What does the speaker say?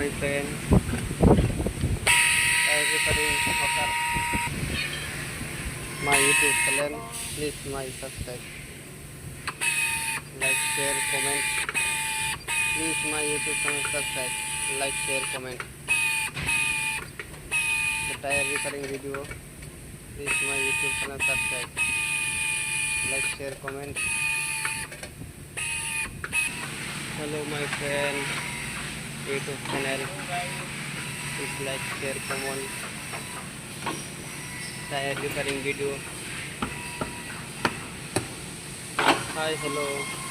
my friend. Tyre Repairing offer my YouTube channel. Please my subscribe, like, share, comment. Please my YouTube channel subscribe, like, share, comment. The tire repairing video. Please my YouTube channel subscribe, like, share, comment. Hello my friend, YouTube channel. Please like, share, comment. Tire repairing video. Hi, hello.